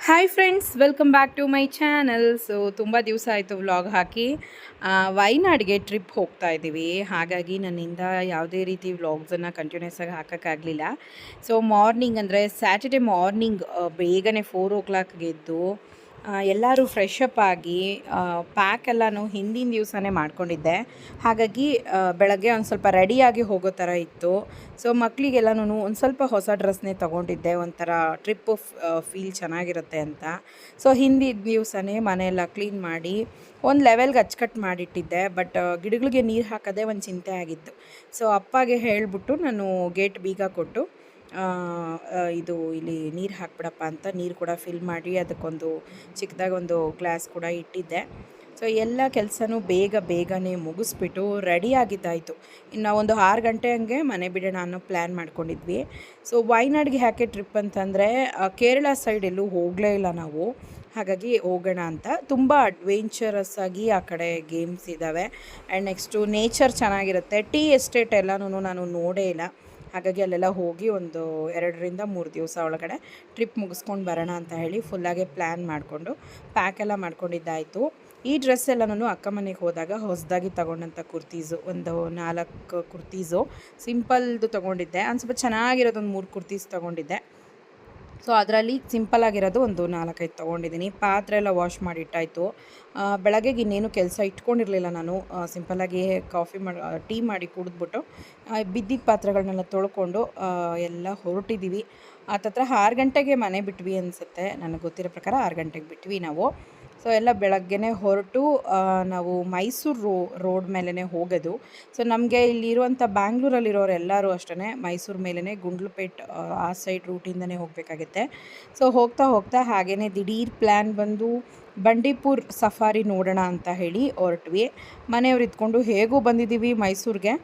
Hi friends, welcome back to my channel. So ತುಂಬ ದಿವಸ ಆಯಿತು ವ್ಲಾಗ್ ಹಾಕಿ. ವಯನಾಡಿಗೆ ಟ್ರಿಪ್ ಹೋಗ್ತಾ ಇದ್ದೀವಿ. ಹಾಗಾಗಿ ನನ್ನಿಂದ ಯಾವುದೇ ರೀತಿ ವ್ಲಾಗ್ಸನ್ನು ಕಂಟಿನ್ಯೂಸ್ ಆಗಿ ಹಾಕೋಕ್ಕಾಗಲಿಲ್ಲ. ಸೊ ಮಾರ್ನಿಂಗ್ ಅಂದರೆ ಸ್ಯಾಟರ್ಡೆ ಮಾರ್ನಿಂಗ್ ಬೇಗನೆ 4 o'clock ಎದ್ದು ಎಲ್ಲರೂ ಫ್ರೆಶ್ ಅಪ್ ಆಗಿ ಪ್ಯಾಕ್ ಎಲ್ಲನೂ ಹಿಂದಿನ ದಿವಸನೇ ಮಾಡ್ಕೊಂಡಿದ್ದೆ. ಹಾಗಾಗಿ ಬೆಳಗ್ಗೆ ಒಂದು ಸ್ವಲ್ಪ ರೆಡಿಯಾಗಿ ಹೋಗೋ ಥರ ಇತ್ತು. ಸೊ ಮಕ್ಕಳಿಗೆಲ್ಲನೂ ಒಂದು ಸ್ವಲ್ಪ ಹೊಸ ಡ್ರೆಸ್ನೇ ತೊಗೊಂಡಿದ್ದೆ, ಒಂಥರ ಟ್ರಿಪ್ಪು ಫೀಲ್ ಚೆನ್ನಾಗಿರುತ್ತೆ ಅಂತ. ಸೊ ಹಿಂದಿನ ದಿವಸನೇ ಮನೆಯೆಲ್ಲ ಕ್ಲೀನ್ ಮಾಡಿ ಒಂದು ಲೆವೆಲ್ಗೆ ಅಚ್ಚುಕಟ್ಟು ಮಾಡಿಟ್ಟಿದ್ದೆ. ಬಟ್ ಗಿಡಗಳಿಗೆ ನೀರು ಹಾಕೋದೇ ಒಂದು ಚಿಂತೆ ಆಗಿತ್ತು. ಸೊ ಅಪ್ಪಗೆ ಹೇಳಿಬಿಟ್ಟು ನಾನು ಗೇಟ್ ಬೀಗ ಕೊಟ್ಟು ಇದು ಇಲ್ಲಿ ನೀರು ಹಾಕ್ಬಿಡಪ್ಪ ಅಂತ ನೀರು ಕೂಡ ಫಿಲ್ ಮಾಡಿ ಅದಕ್ಕೊಂದು ಚಿಕ್ಕದಾಗಿ ಒಂದು ಗ್ಲಾಸ್ ಕೂಡ ಇಟ್ಟಿದ್ದೆ. ಸೊ ಎಲ್ಲ ಕೆಲಸನೂ ಬೇಗನೆ ಮುಗಿಸ್ಬಿಟ್ಟು ರೆಡಿ ಆಗಿದ್ದಾಯಿತು. ಇನ್ನು ಒಂದು 6 ಗಂಟೆ ಹಂಗೆ ಮನೆ ಬಿಡೋಣ ಅನ್ನೋ ಪ್ಲ್ಯಾನ್ ಮಾಡ್ಕೊಂಡಿದ್ವಿ. ಸೊ ವಯನಾಡಿಗೆ ಯಾಕೆ ಟ್ರಿಪ್ ಅಂತಂದರೆ ಕೇರಳ ಸೈಡ್ ಎಲ್ಲೂ ಹೋಗಲೇ ಇಲ್ಲ ನಾವು. ಹಾಗಾಗಿ ಹೋಗೋಣ ಅಂತ. ತುಂಬ ಅಡ್ವೆಂಚರಸ್ ಆಗಿ ಆ ಕಡೆ ಗೇಮ್ಸ್ ಇದ್ದಾವೆ. ಆ್ಯಂಡ್ ನೆಕ್ಸ್ಟು ನೇಚರ್ ಚೆನ್ನಾಗಿರುತ್ತೆ. ಟೀ ಎಸ್ಟೇಟ್ ಎಲ್ಲನೂ ನಾನು ನೋಡೇ ಇಲ್ಲ. ಹಾಗಾಗಿ ಅಲ್ಲೆಲ್ಲ ಹೋಗಿ ಒಂದು 2ರಿಂದ 3 ದಿವಸ ಒಳಗಡೆ ಟ್ರಿಪ್ ಮುಗಿಸ್ಕೊಂಡು ಬರೋಣ ಅಂತ ಹೇಳಿ ಫುಲ್ಲಾಗೆ ಪ್ಲ್ಯಾನ್ ಮಾಡಿಕೊಂಡು ಪ್ಯಾಕ್ ಎಲ್ಲ ಮಾಡ್ಕೊಂಡಿದ್ದಾಯಿತು. ಈ ಡ್ರೆಸ್ ಎಲ್ಲನೂ ಅಕ್ಕ ಮನೆಗೆ ಹೋದಾಗ ಹೊಸದಾಗಿ ತೊಗೊಂಡಂಥ ಕುರ್ತೀಸು ಒಂದು 4 ಕುರ್ತೀಸು ಸಿಂಪಲ್ದು ತೊಗೊಂಡಿದ್ದೆ. ಒಂದು ಸ್ವಲ್ಪ ಚೆನ್ನಾಗಿರೋದು ಒಂದು 3 ಕುರ್ತೀಸ್ ತೊಗೊಂಡಿದ್ದೆ. ಸೊ ಅದರಲ್ಲಿ ಸಿಂಪಲ್ಲಾಗಿರೋದು ಒಂದು 4-5 ತೊಗೊಂಡಿದ್ದೀನಿ. ಪಾತ್ರೆ ಎಲ್ಲ ವಾಶ್ ಮಾಡಿಟ್ಟಾಯಿತು. ಬೆಳಗ್ಗೆಗೆ ಇನ್ನೇನು ಕೆಲಸ ಇಟ್ಕೊಂಡಿರಲಿಲ್ಲ ನಾನು. ಸಿಂಪಲ್ಲಾಗಿ ಟೀ ಮಾಡಿ ಕುಡಿದ್ಬಿಟ್ಟು ಬಿದ್ದಿದ್ದ ಪಾತ್ರೆಗಳನ್ನೆಲ್ಲ ತೊಳ್ಕೊಂಡು ಎಲ್ಲ ಹೊರಟಿದ್ದೀವಿ. ಹತ್ತತ್ರ 6 ಗಂಟೆಗೆ ಮನೆ ಬಿಟ್ವಿ ಅನಿಸುತ್ತೆ. ನನಗೆ ಗೊತ್ತಿರೋ ಪ್ರಕಾರ 6 ಗಂಟೆಗೆ ಬಿಟ್ವಿ ನಾವು. ಸೊ ಎಲ್ಲ ಬೆಳಗ್ಗೆನೇ ಹೊರಟು ನಾವು ಮೈಸೂರು ರೋಡ್ ಮೇಲೇ ಹೋಗೋದು. ಸೊ ನಮಗೆ ಇಲ್ಲಿರುವಂಥ ಬ್ಯಾಂಗ್ಳೂರಲ್ಲಿರೋರು ಎಲ್ಲರೂ ಅಷ್ಟೇ ಮೈಸೂರು ಮೇಲೇ ಗುಂಡ್ಲುಪೇಟ್ ಆ ಸೈಡ್ ರೂಟಿಂದನೇ ಹೋಗಬೇಕಾಗುತ್ತೆ. ಸೊ ಹೋಗ್ತಾ ಹಾಗೆಯೇ ದಿಢೀರ್ ಪ್ಲ್ಯಾನ್ ಬಂದು ಬಂಡೀಪುರ್ ಸಫಾರಿ ನೋಡೋಣ ಅಂತ ಹೇಳಿ ಹೊರಟ್ವಿ. ಮನೆಯವ್ರು ಇದ್ಕೊಂಡು ಹೇಗೂ ಬಂದಿದ್ದೀವಿ ಮೈಸೂರಿಗೆ,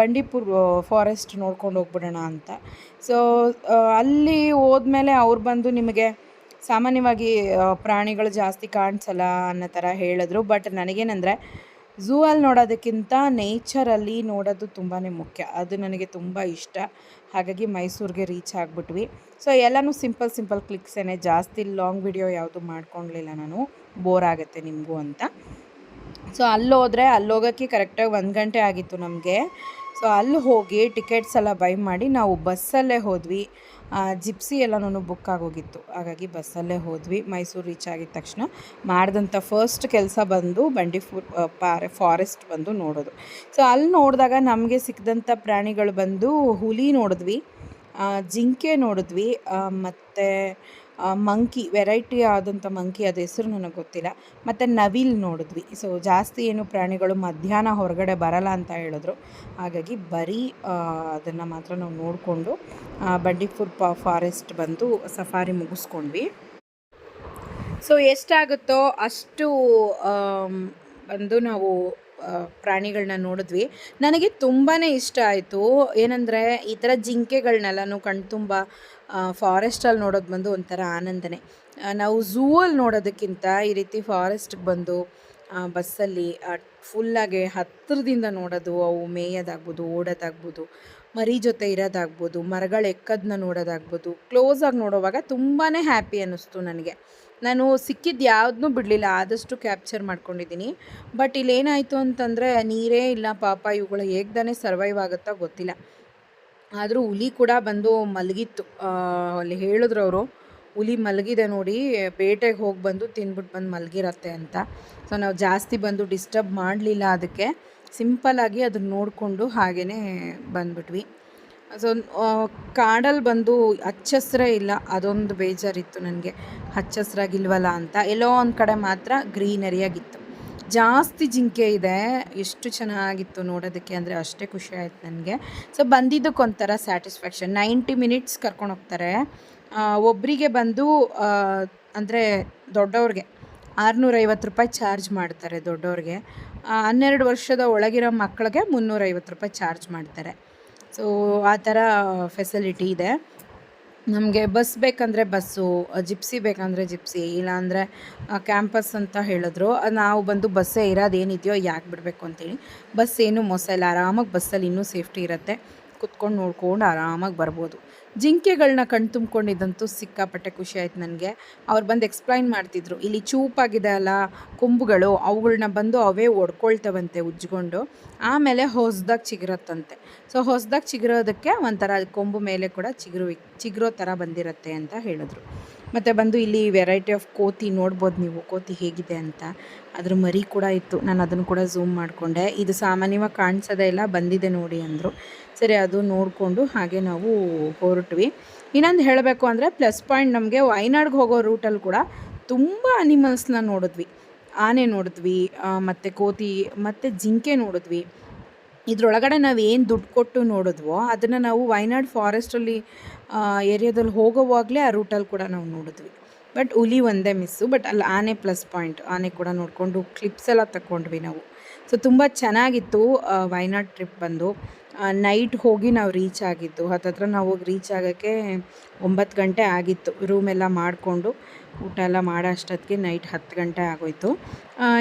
ಬಂಡೀಪುರ್ ಫಾರೆಸ್ಟ್ ನೋಡ್ಕೊಂಡು ಹೋಗ್ಬಿಡೋಣ ಅಂತ. ಸೊ ಅಲ್ಲಿ ಹೋದ್ಮೇಲೆ ಅವ್ರು ಬಂದು ನಿಮಗೆ ಸಾಮಾನ್ಯವಾಗಿ ಪ್ರಾಣಿಗಳು ಜಾಸ್ತಿ ಕಾಣಿಸಲ್ಲ ಅನ್ನೋ ಥರ ಹೇಳಿದ್ರು. ಬಟ್ ನನಗೇನೆಂದರೆ ಝೂವಲ್ಲಿ ನೋಡೋದಕ್ಕಿಂತ ನೇಚರಲ್ಲಿ ನೋಡೋದು ತುಂಬಾ ಮುಖ್ಯ. ಅದು ನನಗೆ ತುಂಬ ಇಷ್ಟ. ಹಾಗಾಗಿ ಮೈಸೂರಿಗೆ ರೀಚ್ ಆಗಿಬಿಟ್ವಿ. ಸೊ ಎಲ್ಲನೂ ಸಿಂಪಲ್ ಕ್ಲಿಕ್ಸೇನೆ, ಜಾಸ್ತಿ ಲಾಂಗ್ ವಿಡಿಯೋ ಯಾವುದು ಮಾಡ್ಕೊಳ್ಲಿಲ್ಲ ನಾನು, ಬೋರ್ ಆಗುತ್ತೆ ನಿಮಗೂ ಅಂತ. ಸೊ ಅಲ್ಲೋಗೋಕ್ಕೆ ಕರೆಕ್ಟಾಗಿ 1 ಗಂಟೆ ಆಗಿತ್ತು ನಮಗೆ. ಸೊ ಅಲ್ಲಿ ಹೋಗಿ ಟಿಕೆಟ್ಸ್ ಎಲ್ಲ ಬೈ ಮಾಡಿ ನಾವು ಬಸ್ಸಲ್ಲೇ ಹೋದ್ವಿ. ಜಿಪ್ಸಿ ಎಲ್ಲನೂ ಬುಕ್ ಆಗೋಗಿತ್ತು. ಹಾಗಾಗಿ ಬಸ್ಸಲ್ಲೇ ಹೋದ್ವಿ. ಮೈಸೂರು ರೀಚ್ ಆಗಿದ ತಕ್ಷಣ ಮಾಡಿದಂಥ ಫಸ್ಟ್ ಕೆಲಸ ಬಂದು ಬಂಡೀಪುರ್ ಫಾರೆಸ್ಟ್ ಬಂದು ನೋಡೋದು. ಸೊ ಅಲ್ಲಿ ನೋಡಿದಾಗ ನಮಗೆ ಸಿಕ್ಕಿದಂಥ ಪ್ರಾಣಿಗಳು ಬಂದು ಹುಲಿ ನೋಡಿದ್ವಿ, ಜಿಂಕೆ ನೋಡಿದ್ವಿ, ಮತ್ತು ಮಂಕಿ, ವೆರೈಟಿ ಆದಂಥ ಮಂಕಿ, ಅದು ಹೆಸರು ನನಗೆ ಗೊತ್ತಿಲ್ಲ, ಮತ್ತು ನವಿಲು ನೋಡಿದ್ವಿ. ಸೊ ಜಾಸ್ತಿ ಏನು ಪ್ರಾಣಿಗಳು ಮಧ್ಯಾಹ್ನ ಹೊರಗಡೆ ಬರಲ್ಲ ಅಂತ ಹೇಳಿದ್ರು. ಹಾಗಾಗಿ ಬರೀ ಅದನ್ನು ಮಾತ್ರ ನಾವು ನೋಡಿಕೊಂಡು ಬಂಡೀಪುರ್ ಫಾರೆಸ್ಟ್ ಬಂದು ಸಫಾರಿ ಮುಗಿಸ್ಕೊಂಡ್ವಿ. ಸೊ ಎಷ್ಟಾಗುತ್ತೋ ಅಷ್ಟು ಬಂದು ನಾವು ಪ್ರಾಣಿಗಳನ್ನ ನೋಡಿದ್ವಿ. ನನಗೆ ತುಂಬಾ ಇಷ್ಟ ಆಯಿತು. ಏನಂದರೆ ಈ ಥರ ಜಿಂಕೆಗಳನ್ನೆಲ್ಲನೂ ಕಣ್ತುಂಬ ಫಾರೆಸ್ಟಲ್ಲಿ ನೋಡೋದು ಬಂದು ಒಂಥರ ಆನಂದನೇ. ನಾವು ಝೂವಲ್ಲಿ ನೋಡೋದಕ್ಕಿಂತ ಈ ರೀತಿ ಫಾರೆಸ್ಟ್ಗೆ ಬಂದು ಬಸ್ಸಲ್ಲಿ ಫುಲ್ಲಾಗೆ ಹತ್ತಿರದಿಂದ ನೋಡೋದು, ಅವು ಮೇಯೋದಾಗ್ಬೋದು, ಓಡೋದಾಗ್ಬೋದು, ಮರಿ ಜೊತೆ ಇರೋದಾಗ್ಬೋದು, ಮರಗಳು ಎಕ್ಕದನ್ನ ನೋಡೋದಾಗ್ಬೋದು, ಕ್ಲೋಸಾಗಿ ನೋಡೋವಾಗ ತುಂಬಾ ಹ್ಯಾಪಿ ಅನ್ನಿಸ್ತು ನನಗೆ. ನಾನು ಸಿಕ್ಕಿದ್ದು ಯಾವುದನ್ನೂ ಬಿಡಲಿಲ್ಲ, ಆದಷ್ಟು ಕ್ಯಾಪ್ಚರ್ ಮಾಡ್ಕೊಂಡಿದ್ದೀನಿ. ಬಟ್ ಇಲ್ಲೇನಾಯಿತು ಅಂತಂದರೆ ನೀರೇ ಇಲ್ಲ ಪಾಪ, ಇವುಗಳು ಹೇಗ್ದಾನೆ ಸರ್ವೈವ್ ಆಗುತ್ತಾ ಗೊತ್ತಿಲ್ಲ. ಆದರೂ ಹುಲಿ ಕೂಡ ಬಂದು ಮಲಗಿತ್ತು. ಅಲ್ಲಿ ಹೇಳಿದ್ರು ಅವರು, ಹುಲಿ ಮಲಗಿದೆ ನೋಡಿ, ಬೇಟೆಗೆ ಹೋಗಿ ಬಂದು ತಿಂದ್ಬಿಟ್ಟು ಬಂದು ಮಲಗಿರತ್ತೆ ಅಂತ. ಸೊ ನಾವು ಜಾಸ್ತಿ ಬಂದು ಡಿಸ್ಟರ್ಬ್ ಮಾಡಲಿಲ್ಲ. ಅದಕ್ಕೆ ಸಿಂಪಲ್ಲಾಗಿ ಅದನ್ನು ನೋಡಿಕೊಂಡು ಹಾಗೇ ಬಂದ್ಬಿಟ್ವಿ. ಸೊ ಕಾಡಲ್ಲಿ ಬಂದು ಹಚ್ಚಸ್ರೇ ಇಲ್ಲ, ಅದೊಂದು ಬೇಜಾರಿತ್ತು ನನಗೆ, ಹಚ್ಚಸ್ರಾಗಿಲ್ವಲ್ಲ ಅಂತ. ಎಲ್ಲೋ ಒಂದು ಕಡೆ ಮಾತ್ರ ಗ್ರೀನರಿಯಾಗಿತ್ತು. ಜಾಸ್ತಿ ಜಿಂಕೆ ಇದೆ, ಎಷ್ಟು ಚೆನ್ನಾಗಿತ್ತು ನೋಡೋದಕ್ಕೆ ಅಂದರೆ ಅಷ್ಟೇ ಖುಷಿ ಆಯಿತು ನನಗೆ. So ಬಂದಿದ್ದಕ್ಕೊಂಥರ satisfaction. 90 ಮಿನಿಟ್ಸ್ ಕರ್ಕೊಂಡು ಹೋಗ್ತಾರೆ. ಒಬ್ಬರಿಗೆ ಬಂದು ಅಂದರೆ ದೊಡ್ಡವ್ರಿಗೆ 650 ರೂಪಾಯಿ ಚಾರ್ಜ್ ಮಾಡ್ತಾರೆ ದೊಡ್ಡವ್ರಿಗೆ. 12 ವರ್ಷದ ಒಳಗಿರೋ ಮಕ್ಕಳಿಗೆ 350 ರೂಪಾಯಿ ಚಾರ್ಜ್ ಮಾಡ್ತಾರೆ. ಸೊ ಆ ಥರ ಫೆಸಿಲಿಟಿ ಇದೆ. ನಮಗೆ ಬಸ್ ಬೇಕಂದರೆ ಬಸ್ಸು, ಜಿಪ್ಸಿ ಬೇಕಂದರೆ ಜಿಪ್ಸಿ, ಇಲ್ಲಾಂದರೆ ಕ್ಯಾಂಪಸ್ ಅಂತ ಹೇಳಿದ್ರು. ನಾವು ಬಂದು ಬಸ್ಸೇ ಇರೋದೇನಿದೆಯೋ ಯಾಕೆ ಬಿಡಬೇಕು ಅಂತೇಳಿ ಬಸ್ ಏನೂ ಮೋಸ ಇಲ್ಲ. ಆರಾಮಾಗಿ ಬಸ್ಸಲ್ಲಿ ಇನ್ನೂ ಸೇಫ್ಟಿ ಇರುತ್ತೆ, ಕುತ್ಕೊಂಡು ನೋಡ್ಕೊಂಡು ಆರಾಮಾಗಿ ಬರ್ಬೋದು. ಜಿಂಕೆಗಳನ್ನ ಕಣ್ ತುಂಬ್ಕೊಂಡಿದ್ದಂತೂ ಸಿಕ್ಕಾಪಟ್ಟೆ ಖುಷಿ ಆಯ್ತು ನನಗೆ. ಅವ್ರು ಬಂದು ಎಕ್ಸ್ಪ್ಲೈನ್ ಮಾಡ್ತಿದ್ರು, ಇಲ್ಲಿ ಚೂಪಾಗಿದೆ ಅಲ್ಲ ಕೊಂಬುಗಳು, ಅವುಗಳನ್ನ ಬಂದು ಅವೇ ಒಡ್ಕೊಳ್ತವಂತೆ ಉಜ್ಕೊಂಡು, ಆಮೇಲೆ ಹೊಸ್ದಾಗಿ ಚಿಗುರತ್ತಂತೆ. ಸೊ ಹೊಸ್ದಾಗಿ ಚಿಗುರೋದಕ್ಕೆ ಒಂಥರ ಕೊಂಬು ಮೇಲೆ ಕೂಡ ಚಿಗುರೋ ಥರ ಬಂದಿರುತ್ತೆ ಅಂತ ಹೇಳಿದ್ರು. ಮತ್ತು ಬಂದು ಇಲ್ಲಿ ವೆರೈಟಿ ಆಫ್ ಕೋತಿ ನೋಡ್ಬೋದು ನೀವು, ಕೋತಿ ಹೇಗಿದೆ ಅಂತ. ಅದ್ರ ಮರಿ ಕೂಡ ಇತ್ತು, ನಾನು ಅದನ್ನು ಕೂಡ ಝೂಮ್ ಮಾಡಿಕೊಂಡೆ. ಇದು ಸಾಮಾನ್ಯವಾಗಿ ಕಾಣಿಸೋದೇ ಇಲ್ಲ, ಬಂದಿದೆ ನೋಡಿ ಅಂದರು. ಸರಿ, ಅದು ನೋಡಿಕೊಂಡು ಹಾಗೆ ನಾವು ಹೊರಟ್ವಿ. ಇನ್ನೊಂದು ಹೇಳಬೇಕು ಅಂದರೆ ಪ್ಲಸ್ ಪಾಯಿಂಟ್, ನಮಗೆ ವಯನಾಡ್ಗೆ ಹೋಗೋ ರೂಟಲ್ಲಿ ಕೂಡ ತುಂಬ ಅನಿಮಲ್ಸ್ನ ನೋಡಿದ್ವಿ. ಆನೆ ನೋಡಿದ್ವಿ, ಮತ್ತು ಕೋತಿ ಮತ್ತು ಜಿಂಕೆ ನೋಡಿದ್ವಿ. ಇದರೊಳಗಡೆ ನಾವು ಏನು ದುಡ್ಡು ಕೊಟ್ಟು ನೋಡಿದ್ವೋ ಅದನ್ನು ನಾವು ವಯನಾಡ್ ಫಾರೆಸ್ಟಲ್ಲಿ ಏರಿಯಾದಲ್ಲಿ ಹೋಗೋವಾಗಲೇ ಆ ರೂಟಲ್ಲಿ ಕೂಡ ನಾವು ನೋಡಿದ್ವಿ. ಬಟ್ ಹುಲಿ ಒಂದೇ ಮಿಸ್ಸು. ಬಟ್ ಅಲ್ಲಿ ಆನೆ ಪ್ಲಸ್ ಪಾಯಿಂಟ್, ಆನೆ ಕೂಡ ನೋಡಿಕೊಂಡು ಕ್ಲಿಪ್ಸ್ ಎಲ್ಲ ತಗೊಂಡ್ವಿ ನಾವು. ಸೊ ತುಂಬ ಚೆನ್ನಾಗಿತ್ತು ವಯನಾಡ್ ಟ್ರಿಪ್ ಬಂದು. ನೈಟ್ ಹೋಗಿ ನಾವು ರೀಚ್ ಆಗಿದ್ದು, ಹತ್ತತ್ರ ನಾವು ಹೋಗಿ ರೀಚ್ ಆಗೋಕ್ಕೆ 9 ಗಂಟೆ ಆಗಿತ್ತು. ರೂಮೆಲ್ಲ ಮಾಡಿಕೊಂಡು ಊಟ ಎಲ್ಲ ಮಾಡೋ ಅಷ್ಟೊತ್ತಿಗೆ ನೈಟ್ 10 ಗಂಟೆ ಆಗೋಯಿತು.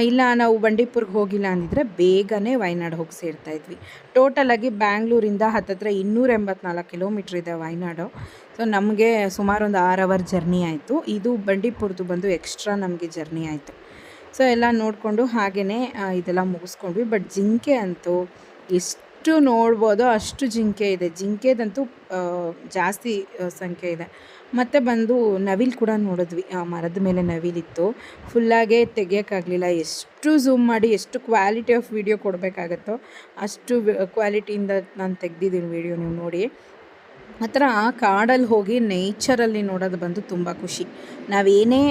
ಇಲ್ಲ ನಾವು ಬಂಡೀಪುರ್ಗೆ ಹೋಗಿಲ್ಲ ಅಂದಿದ್ರೆ ಬೇಗನೆ ವಯನಾಡ್ ಹೋಗಿ ಸೇರ್ತಾಯಿದ್ವಿ. ಟೋಟಲಾಗಿ ಬ್ಯಾಂಗ್ಳೂರಿಂದ ಹತ್ತತ್ರ 284 ಕಿಲೋಮೀಟ್ರ್ ಇದೆ ವಯನಾಡು. ಸೊ ನಮಗೆ ಸುಮಾರು ಒಂದು 6 ಅವರ್ ಜರ್ನಿ ಆಯಿತು. ಇದು ಬಂಡೀಪುರದ್ದು ಬಂದು ಎಕ್ಸ್ಟ್ರಾ ನಮಗೆ ಜರ್ನಿ ಆಯಿತು. ಸೊ ಎಲ್ಲ ನೋಡಿಕೊಂಡು ಹಾಗೆಯೇ ಇದೆಲ್ಲ ಮುಗಿಸ್ಕೊಂಡ್ವಿ. ಬಟ್ ಜಿಂಕೆ ಅಂತೂ ಎಷ್ಟು ನೋಡ್ಬೋದೋ ಅಷ್ಟು ಜಿಂಕೆ ಇದೆ. ಜಿಂಕೆದಂತೂ ಜಾಸ್ತಿ ಸಂಖ್ಯೆ ಇದೆ. ಮತ್ತು ಬಂದು ನವಿಲು ಕೂಡ ನೋಡಿದ್ವಿ. ಮರದ ಮೇಲೆ ನವಿಲಿತ್ತು. ಫುಲ್ಲಾಗೇ ತೆಗಿಯೋಕ್ಕಾಗಲಿಲ್ಲ. ಎಷ್ಟು ಝೂಮ್ ಮಾಡಿ ಎಷ್ಟು ಕ್ವಾಲಿಟಿ ಆಫ್ ವಿಡಿಯೋ ಕೊಡಬೇಕಾಗತ್ತೋ ಅಷ್ಟು ಕ್ವಾಲಿಟಿಯಿಂದ ನಾನು ತೆಗ್ದಿದ್ದೀನಿ ವಿಡಿಯೋ, ನೀವು ನೋಡಿ. ಆ ಥರ ಕಾಡಲ್ಲಿ ಹೋಗಿ ನೇಚರಲ್ಲಿ ನೋಡೋದು ಬಂದು ತುಂಬ ಖುಷಿ. ನಾವೇನೇ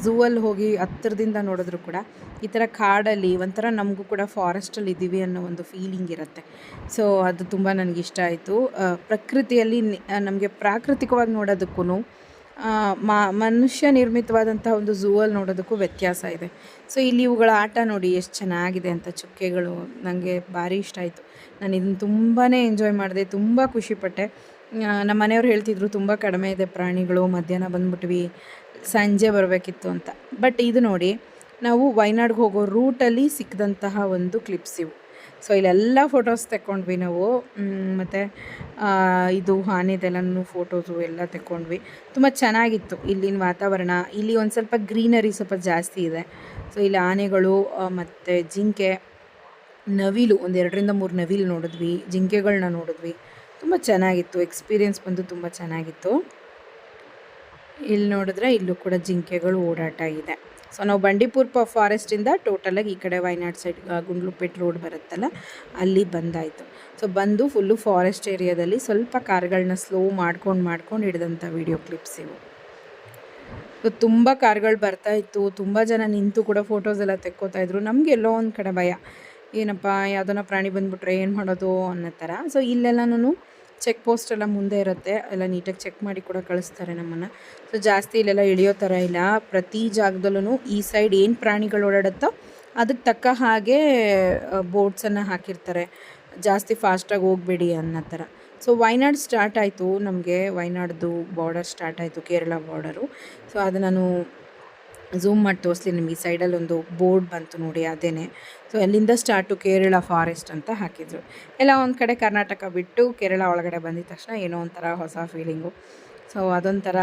ಝೂವಲ್ಲಿ ಹೋಗಿ ಹತ್ತಿರದಿಂದ ನೋಡಿದ್ರು ಕೂಡ ಈ ಥರ ಕಾಡಲ್ಲಿ ಒಂಥರ ನಮಗೂ ಕೂಡ ಫಾರೆಸ್ಟಲ್ಲಿ ಇದ್ದೀವಿ ಅನ್ನೋ ಒಂದು ಫೀಲಿಂಗ್ ಇರುತ್ತೆ. ಸೊ ಅದು ತುಂಬ ನನಗಿಷ್ಟ ಆಯಿತು. ಪ್ರಕೃತಿಯಲ್ಲಿ ನಮಗೆ ಪ್ರಾಕೃತಿಕವಾಗಿ ನೋಡೋದಕ್ಕೂ ಮನುಷ್ಯ ನಿರ್ಮಿತವಾದಂಥ ಒಂದು ಝೂವಲ್ಲಿ ನೋಡೋದಕ್ಕೂ ವ್ಯತ್ಯಾಸ ಇದೆ. ಸೊ ಇಲ್ಲಿ ಇವುಗಳ ಆಟ ನೋಡಿ ಎಷ್ಟು ಚೆನ್ನಾಗಿದೆ ಅಂತ. ಚುಕ್ಕೆಗಳು ನನಗೆ ಭಾರಿ ಇಷ್ಟ ಆಯಿತು. ನಾನು ಇದನ್ನು ತುಂಬಾ ಎಂಜಾಯ್ ಮಾಡಿದೆ, ತುಂಬ ಖುಷಿಪಟ್ಟೆ. ನಮ್ಮ ಮನೆಯವ್ರು ಹೇಳ್ತಿದ್ರು ತುಂಬ ಕಡಿಮೆ ಇದೆ ಪ್ರಾಣಿಗಳು, ಮಧ್ಯಾಹ್ನ ಬಂದುಬಿಟ್ವಿ, ಸಂಜೆ ಬರಬೇಕಿತ್ತು ಅಂತ. ಬಟ್ ಇದು ನೋಡಿ, ನಾವು ವಯನಾಡ್ಗೆ ಹೋಗೋ ರೂಟಲ್ಲಿ ಸಿಕ್ಕಿದಂತಹ ಒಂದು ಕ್ಲಿಪ್ಸ್ ಇವು. ಸೊ ಇಲ್ಲೆಲ್ಲ ಫೋಟೋಸ್ ತೆಕ್ಕೊಂಡ್ವಿ ನಾವು. ಮತ್ತು ಇದು ಆನೆದೆಲ್ಲನೂ ಫೋಟೋಸು ಎಲ್ಲ ತೆಕ್ಕೊಂಡ್ವಿ. ತುಂಬ ಚೆನ್ನಾಗಿತ್ತು ಇಲ್ಲಿನ ವಾತಾವರಣ. ಇಲ್ಲಿ ಒಂದು ಸ್ವಲ್ಪ ಗ್ರೀನರಿ ಸ್ವಲ್ಪ ಜಾಸ್ತಿ ಇದೆ. ಸೊ ಇಲ್ಲಿ ಆನೆಗಳು ಮತ್ತು ಜಿಂಕೆ, ನವಿಲು ಒಂದು 2ರಿಂದ 3 ನವಿಲು ನೋಡಿದ್ವಿ, ಜಿಂಕೆಗಳನ್ನ ನೋಡಿದ್ವಿ. ತುಂಬ ಚೆನ್ನಾಗಿತ್ತು. ಎಕ್ಸ್ಪೀರಿಯೆನ್ಸ್ ಬಂದು ತುಂಬ ಚೆನ್ನಾಗಿತ್ತು. ಇಲ್ಲಿ ನೋಡಿದ್ರೆ ಇಲ್ಲೂ ಕೂಡ ಜಿಂಕೆಗಳು ಓಡಾಟ ಇದೆ. ಸೊ ನಾವು ಬಂಡೀಪುರ್ ಫಾರೆಸ್ಟಿಂದ ಟೋಟಲಾಗಿ ಈ ಕಡೆ ವಯನಾಡ್ ಸೈಡ್ ಗುಂಡ್ಲುಪೇಟೆ ರೋಡ್ ಬರುತ್ತಲ್ಲ ಅಲ್ಲಿ ಬಂದಾಯಿತು. ಸೊ ಬಂದು ಫುಲ್ಲು ಫಾರೆಸ್ಟ್ ಏರಿಯಾದಲ್ಲಿ ಸ್ವಲ್ಪ ಕಾರ್ಗಳನ್ನ ಸ್ಲೋ ಮಾಡ್ಕೊಂಡು ಹಿಡಿದಂಥ ವೀಡಿಯೋ ಕ್ಲಿಪ್ಸ್ ಇವು. ಸೊ ತುಂಬ ಕಾರ್ಗಳು ಬರ್ತಾಯಿತ್ತು, ತುಂಬ ಜನ ನಿಂತು ಕೂಡ ಫೋಟೋಸ್ ಎಲ್ಲ ತೆಕ್ಕೋತಾಯಿದ್ರು. ನಮಗೆ ಎಲ್ಲೋ ಒಂದು ಕಡೆ ಭಯ, ಏನಪ್ಪ ಯಾವುದನ್ನ ಪ್ರಾಣಿ ಬಂದುಬಿಟ್ರೆ ಏನು ಮಾಡೋದು ಅನ್ನೋ ಥರ. ಸೊ ಇಲ್ಲೆಲ್ಲನೂ ಚೆಕ್ ಪೋಸ್ಟ್ ಎಲ್ಲ ಮುಂದೆ ಇರುತ್ತೆ, ಎಲ್ಲ ನೀಟಾಗಿ ಚೆಕ್ ಮಾಡಿ ಕೂಡ ಕಳಿಸ್ತಾರೆ ನಮ್ಮನ್ನು. ಸೊ ಜಾಸ್ತಿ ಇಲ್ಲೆಲ್ಲ ಇಳಿಯೋ ಥರ ಇಲ್ಲ. ಪ್ರತಿ ಜಾಗದಲ್ಲೂ ಈ ಸೈಡ್ ಏನು ಪ್ರಾಣಿಗಳು ಓಡಾಡುತ್ತೋ ಅದಕ್ಕೆ ತಕ್ಕ ಹಾಗೆ ಬೋರ್ಡ್ಸನ್ನು ಹಾಕಿರ್ತಾರೆ, ಜಾಸ್ತಿ ಫಾಸ್ಟಾಗಿ ಹೋಗಬೇಡಿ ಅನ್ನೋ ಥರ. ಸೊ ವಯನಾಡ್ ಸ್ಟಾರ್ಟ್ ಆಯಿತು, ನಮಗೆ ವಯನಾಡ್ದು ಬಾರ್ಡರ್ ಸ್ಟಾರ್ಟ್ ಆಯಿತು, ಕೇರಳ ಬಾರ್ಡರು. ಸೊ ಅದು ನಾನು ಝೂಮ್ ಮಾಡಿ ತೋರಿಸ್ಲಿ ನಿಮಗೆ. ಈ ಸೈಡಲ್ಲಿ ಒಂದು ಬೋರ್ಡ್ ಬಂತು ನೋಡಿ, ಅದೇನೆ. ಸೊ ಅಲ್ಲಿಂದ ಸ್ಟಾರ್ಟು ಕೇರಳ ಫಾರೆಸ್ಟ್ ಅಂತ ಹಾಕಿದರು. ಎಲ್ಲ ಒಂದು ಕಡೆ ಕರ್ನಾಟಕ ಬಿಟ್ಟು ಕೇರಳ ಒಳಗಡೆ ಬಂದಿದ ತಕ್ಷಣ ಏನೋ ಒಂಥರ ಹೊಸ ಫೀಲಿಂಗು. ಸೊ ಅದೊಂಥರ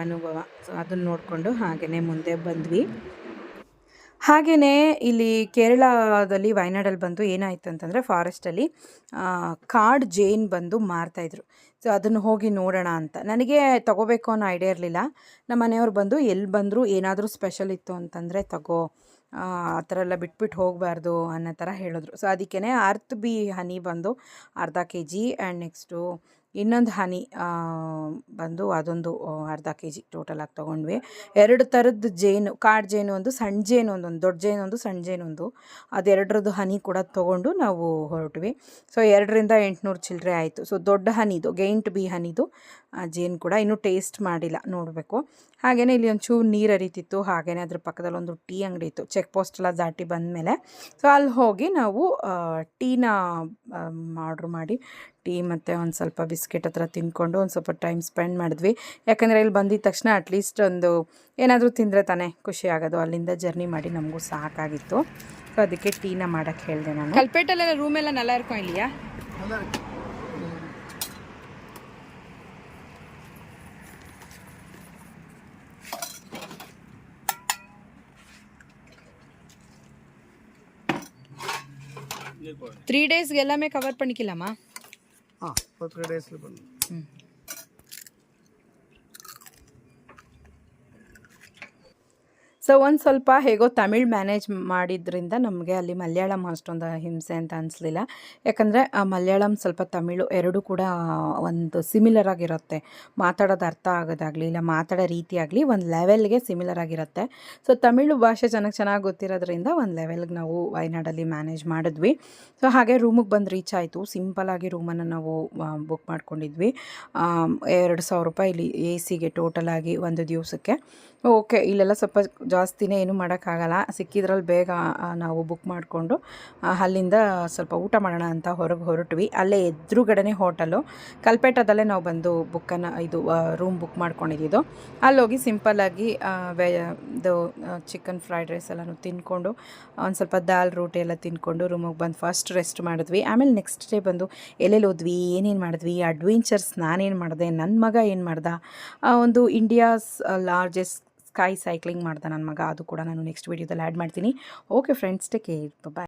ಅನುಭವ. ಸೊ ಅದನ್ನು ನೋಡಿಕೊಂಡು ಹಾಗೆಯೇ ಮುಂದೆ ಬಂದ್ವಿ. ಹಾಗೆಯೇ ಇಲ್ಲಿ ಕೇರಳದಲ್ಲಿ ವಯನಾಡಲ್ಲಿ ಬಂದು ಏನಾಯಿತು ಅಂತಂದರೆ ಫಾರೆಸ್ಟಲ್ಲಿ ಕಾಡು ಜೇನು ಬಂದು ಮಾರ್ತಾಯಿದ್ರು. ಸೊ ಅದನ್ನು ಹೋಗಿ ನೋಡೋಣ ಅಂತ ನನಗೆ ತೊಗೋಬೇಕು ಅನ್ನೋ ಐಡಿಯಾ ಇರಲಿಲ್ಲ. ನಮ್ಮ ಮನೆಯವ್ರು ಬಂದು ಎಲ್ಲಿ ಬಂದರೂ ಏನಾದರೂ ಸ್ಪೆಷಲ್ ಇತ್ತು ಅಂತಂದರೆ ತಗೋ, ಆ ಥರ ಎಲ್ಲ ಬಿಟ್ಬಿಟ್ಟು ಹೋಗಬಾರ್ದು ಅನ್ನೋ ಥರ ಹೇಳಿದ್ರು. ಸೊ ಅದಕ್ಕೇ ಅರ್ತ್ ಬಿ ಹನಿ ಬಂದು ಅರ್ಧ kg ಆ್ಯಂಡ್ ನೆಕ್ಸ್ಟು ಇನ್ನೊಂದು ಹನಿ ಬಂದು ಅದೊಂದು ಅರ್ಧ kg ಟೋಟಲಾಗಿ ತೊಗೊಂಡ್ವಿ. 2 ಥರದ್ದು ಜೇನು, ಕಾಡು ಜೇನು ಒಂದು, ಸಣ್ಣ ಜೇನು ಒಂದೊಂದು, ದೊಡ್ಡ ಜೇನು ಒಂದು, ಸಣ್ಣ ಜೇನು ಒಂದು, ಅದೆರಡರದ್ದು ಹನಿ ಕೂಡ ತೊಗೊಂಡು ನಾವು ಹೊರಟ್ವಿ. ಸೊ 2ರಿಂದ 800 ಚಿಲ್ಲರೆ ಆಯಿತು. ಸೊ ದೊಡ್ಡ ಹನಿದು ಗೈಂಟ್ ಬಿ ಹನಿದು ಜೇನು ಕೂಡ ಇನ್ನೂ ಟೇಸ್ಟ್ ಮಾಡಿಲ್ಲ, ನೋಡಬೇಕು. ಹಾಗೆಯೇ ಇಲ್ಲಿ ಒಂಚೂರು ನೀರು ಹರಿತಿತ್ತು. ಹಾಗೆಯೇ ಅದ್ರ ಪಕ್ಕದಲ್ಲಿ ಒಂದು ಟೀ ಅಂಗಡಿ ಇತ್ತು, ಚೆಕ್ ಪೋಸ್ಟ್ ಎಲ್ಲ ದಾಟಿ ಬಂದಮೇಲೆ. ಸೊ ಅಲ್ಲಿ ಹೋಗಿ ನಾವು ಟೀನ ಆರ್ಡ್ರ್ ಮಾಡಿ ಟೀ ಮತ್ತು ಒಂದು ಸ್ವಲ್ಪ ಬಿಸ್ಕೆಟ್ ಹತ್ರ ತಿಂದ್ಕೊಂಡು ಒಂದು ಸ್ವಲ್ಪ ಟೈಮ್ ಸ್ಪೆಂಡ್ ಮಾಡಿದ್ವಿ. ಯಾಕಂದರೆ ಇಲ್ಲಿ ಬಂದಿದ್ದ ತಕ್ಷಣ ಅಟ್ಲೀಸ್ಟ್ ಒಂದು ಏನಾದರೂ ತಿಂದರೆ ತಾನೇ ಖುಷಿ ಆಗೋದು. ಅಲ್ಲಿಂದ ಜರ್ನಿ ಮಾಡಿ ನಮಗೂ ಸಾಕಾಗಿತ್ತು. ಸೊ ಅದಕ್ಕೆ ಟೀನ ಮಾಡೋಕ್ಕೆ ಹೇಳಿದೆ ನಾನು. ಕಲ್ಪೇಟಲ್ಲೆಲ್ಲ ರೂಮೆಲ್ಲ நல்லா இருக்கும் இல்லையா? 3 டேஸ்க்கு எல்லாமே கவர் பண்ணிக்கலாமா? for 3 days ಬಂದು. ಸೊ ಒಂದು ಸ್ವಲ್ಪ ಹೇಗೋ ತಮಿಳ್ ಮ್ಯಾನೇಜ್ ಮಾಡಿದ್ರಿಂದ ನಮಗೆ ಅಲ್ಲಿ ಮಲಯಾಳಂ ಅಷ್ಟೊಂದು ಹಿಂಸೆ ಅಂತ ಅನಿಸ್ಲಿಲ್ಲ. ಯಾಕಂದರೆ ಮಲಯಾಳಂ ಸ್ವಲ್ಪ ತಮಿಳು ಎರಡೂ ಕೂಡ ಒಂದು ಸಿಮಿಲರ್ ಆಗಿರುತ್ತೆ. ಮಾತಾಡೋದು ಅರ್ಥ ಆಗೋದಾಗಲಿ ಇಲ್ಲ ಮಾತಾಡೋ ರೀತಿ ಆಗಲಿ ಒಂದು ಲೆವೆಲ್ಗೆ ಸಿಮಿಲರ್ ಆಗಿರುತ್ತೆ. ಸೊ ತಮಿಳು ಭಾಷೆ ಚೆನ್ನಾಗಿ ಗೊತ್ತಿರೋದ್ರಿಂದ ಒಂದು ಲೆವೆಲ್ಗೆ ನಾವು ವಯನಾಡಲ್ಲಿ ಮ್ಯಾನೇಜ್ ಮಾಡಿದ್ವಿ. ಸೊ ಹಾಗೆ ರೂಮಿಗೆ ಬಂದು ರೀಚ್ ಆಯಿತು. ಸಿಂಪಲಾಗಿ ರೂಮನ್ನು ನಾವು ಬುಕ್ ಮಾಡ್ಕೊಂಡಿದ್ವಿ. 2,000 ರೂಪಾಯಿ ಇಲ್ಲಿ ಎ ಸಿಗೆ ಟೋಟಲಾಗಿ ಒಂದು ದಿವಸಕ್ಕೆ. ಓಕೆ, ಇಲ್ಲೆಲ್ಲ ಸ್ವಲ್ಪ ಜಾಸ್ತಿನೇ ಏನೂ ಮಾಡೋಕ್ಕಾಗಲ್ಲ. ಸಿಕ್ಕಿದ್ರಲ್ಲಿ ಬೇಗ ನಾವು ಬುಕ್ ಮಾಡಿಕೊಂಡು ಅಲ್ಲಿಂದ ಸ್ವಲ್ಪ ಊಟ ಮಾಡೋಣ ಅಂತ ಹೊರಗೆ ಹೊರಟ್ವಿ. ಅಲ್ಲೇ ಎದುರುಗಡೆನೇ ಹೋಟೆಲು, ಕಲ್ಪೇಟದಲ್ಲೇ ನಾವು ಬಂದು ರೂಮ್ ಬುಕ್ ಮಾಡ್ಕೊಂಡಿದ್ದು. ಅಲ್ಲೋಗಿ ಸಿಂಪಲ್ಲಾಗಿ ಇದು ಚಿಕನ್ ಫ್ರೈಡ್ ರೈಸ್ ಎಲ್ಲನೂ ತಿಂದ್ಕೊಂಡು ಒಂದು ಸ್ವಲ್ಪ ದಾಲ್ ರೋಟಿ ಎಲ್ಲ ತಿಂದ್ಕೊಂಡು ರೂಮಿಗೆ ಬಂದು ಫಸ್ಟ್ ರೆಸ್ಟ್ ಮಾಡಿದ್ವಿ. ಆಮೇಲೆ ನೆಕ್ಸ್ಟ್ ಡೇ ಬಂದು ಎಲ್ಲೆಲ್ಲಿ ಹೋದ್ವಿ, ಏನೇನು ಮಾಡಿದ್ವಿ, ಅಡ್ವೆಂಚರ್ಸ್ ನಾನೇನು ಮಾಡಿದೆ, ನನ್ನ ಮಗ ಏನು ಮಾಡ್ದೆ, ಒಂದು ಇಂಡಿಯಾಸ್ ಲಾರ್ಜೆಸ್ಟ್ ಸ್ಕೈ ಸೈಕ್ಲಿಂಗ್ ಮಾಡ್ದೆ ನನ್ನ ಮಗ. ಅದು ಕೂಡ ನಾನು ನೆಕ್ಸ್ಟ್ ವೀಡಿಯೋದಲ್ಲಿ ಆ್ಯಡ್ ಮಾಡ್ತೀನಿ. ಓಕೆ ಫ್ರೆಂಡ್ಸ್, ಟೇಕ್ ಕೇರ್, ಬಾಯ್.